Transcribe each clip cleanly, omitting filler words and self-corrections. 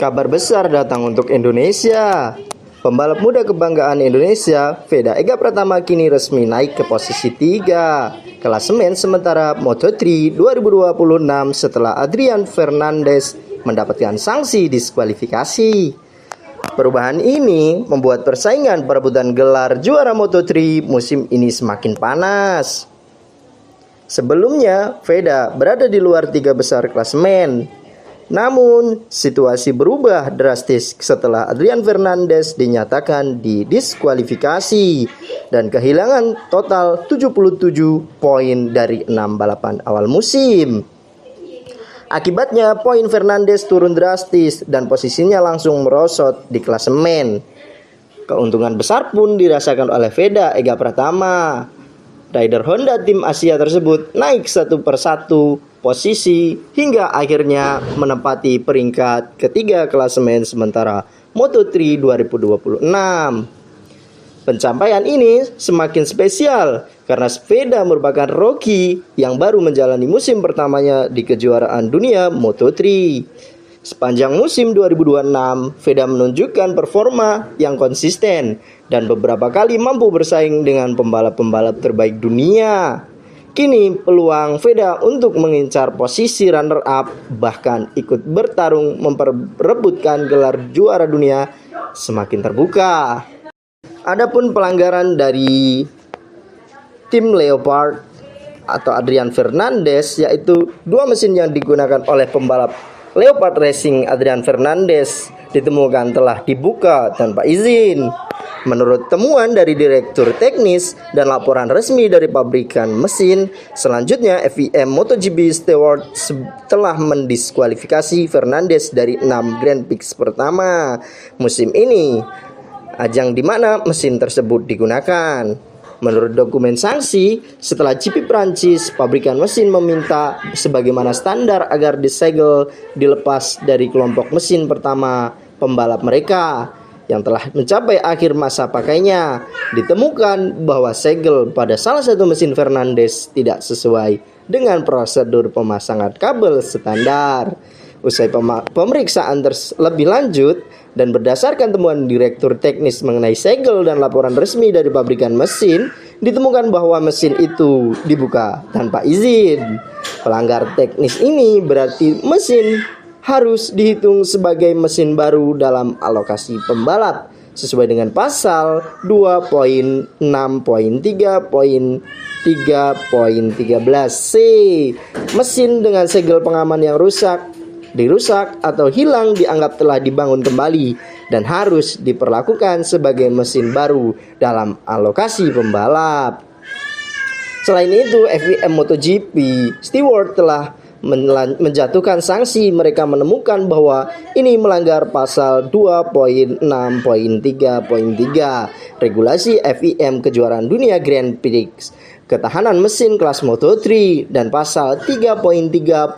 Kabar besar datang untuk Indonesia. Pembalap muda kebanggaan Indonesia, Veda Ega Pratama kini resmi naik ke posisi 3 klasemen sementara Moto3 2026 setelah Adrian Fernandez mendapatkan sanksi diskualifikasi. Perubahan ini membuat persaingan perebutan gelar juara Moto3 musim ini semakin panas. Sebelumnya, Veda berada di luar 3 besar klasemen. Namun, situasi berubah drastis setelah Adrian Fernandez dinyatakan didiskualifikasi dan kehilangan total 77 poin dari 6 balapan awal musim. Akibatnya, poin Fernandez turun drastis dan posisinya langsung merosot di klasemen. Keuntungan besar pun dirasakan oleh Veda Ega Pratama. Rider Honda tim Asia tersebut naik satu persatu posisi hingga akhirnya menempati peringkat ketiga klasemen sementara Moto3 2026. Pencapaian ini semakin spesial karena Veda merupakan rookie yang baru menjalani musim pertamanya di kejuaraan dunia Moto3. Sepanjang musim 2026, Veda menunjukkan performa yang konsisten dan beberapa kali mampu bersaing dengan pembalap-pembalap terbaik dunia. Kini peluang Veda untuk mengincar posisi runner-up bahkan ikut bertarung memperebutkan gelar juara dunia semakin terbuka. Adapun pelanggaran dari tim Leopard atau Adrian Fernandez, yaitu 2 mesin yang digunakan oleh pembalap Leopard Racing Adrian Fernandez ditemukan telah dibuka tanpa izin. Menurut temuan dari Direktur Teknis dan laporan resmi dari pabrikan mesin, selanjutnya FIM MotoGP Steward telah mendiskualifikasi Fernandez dari 6 Grand Prix pertama musim ini, ajang di mana mesin tersebut digunakan. Menurut dokumen sanksi, setelah GP Prancis, pabrikan mesin meminta sebagaimana standar agar disegel dilepas dari kelompok mesin pertama pembalap mereka yang telah mencapai akhir masa pakainya. Ditemukan bahwa segel pada salah satu mesin Fernandez tidak sesuai dengan prosedur pemasangan kabel standar. Usai pemeriksaan lebih lanjut dan berdasarkan temuan Direktur Teknis mengenai segel dan laporan resmi dari pabrikan mesin, ditemukan bahwa mesin itu dibuka tanpa izin. Pelanggar teknis ini berarti mesin harus dihitung sebagai mesin baru dalam alokasi pembalap sesuai dengan pasal 2.6.3.3.13C. Mesin dengan segel pengaman yang dirusak atau hilang dianggap telah dibangun kembali dan harus diperlakukan sebagai mesin baru dalam alokasi pembalap. Selain itu, FIM MotoGP Steward telah menjatuhkan sanksi. Mereka menemukan bahwa ini melanggar pasal 2.6.3.3 regulasi FIM kejuaraan dunia Grand Prix ketahanan mesin kelas Moto3 dan pasal 3.3.2.2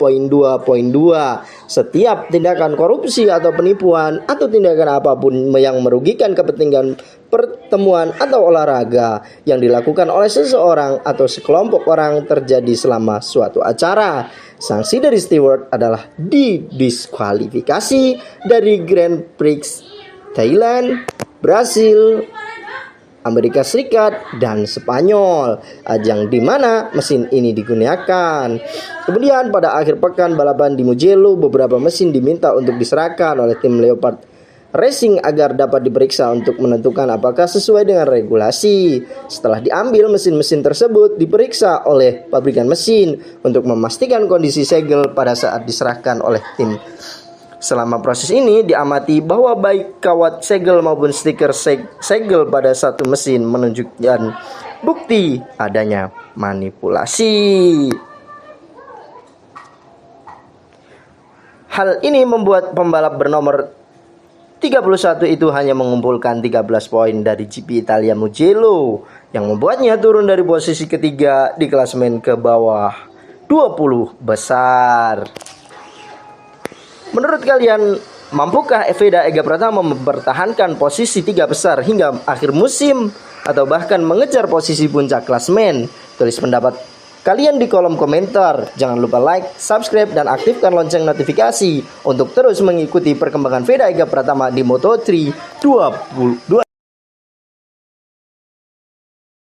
setiap tindakan korupsi atau penipuan atau tindakan apapun yang merugikan kepentingan pertemuan atau olahraga yang dilakukan oleh seseorang atau sekelompok orang terjadi selama suatu acara. Sanksi dari Steward adalah didiskualifikasi dari Grand Prix Thailand, Brasil, Amerika Serikat, dan Spanyol, ajang di mana mesin ini digunakan. Kemudian pada akhir pekan balapan di Mugello, beberapa mesin diminta untuk diserahkan oleh tim Leopard Racing agar dapat diperiksa untuk menentukan apakah sesuai dengan regulasi. Setelah diambil, mesin-mesin tersebut diperiksa oleh pabrikan mesin untuk memastikan kondisi segel pada saat diserahkan oleh tim. Selama proses ini diamati bahwa baik kawat segel maupun stiker segel pada satu mesin menunjukkan bukti adanya manipulasi. Hal ini membuat pembalap bernomor 31 itu hanya mengumpulkan 13 poin dari GP Italia Mugello yang membuatnya turun dari posisi ketiga di klasemen ke bawah 20 besar. Menurut kalian, mampukah Veda Ega Pratama mempertahankan posisi 3 besar hingga akhir musim atau bahkan mengejar posisi puncak klasemen? Tulis pendapat kalian di kolom komentar. Jangan lupa like, subscribe, dan aktifkan lonceng notifikasi untuk terus mengikuti perkembangan Veda Ega Pratama di Moto3 2022.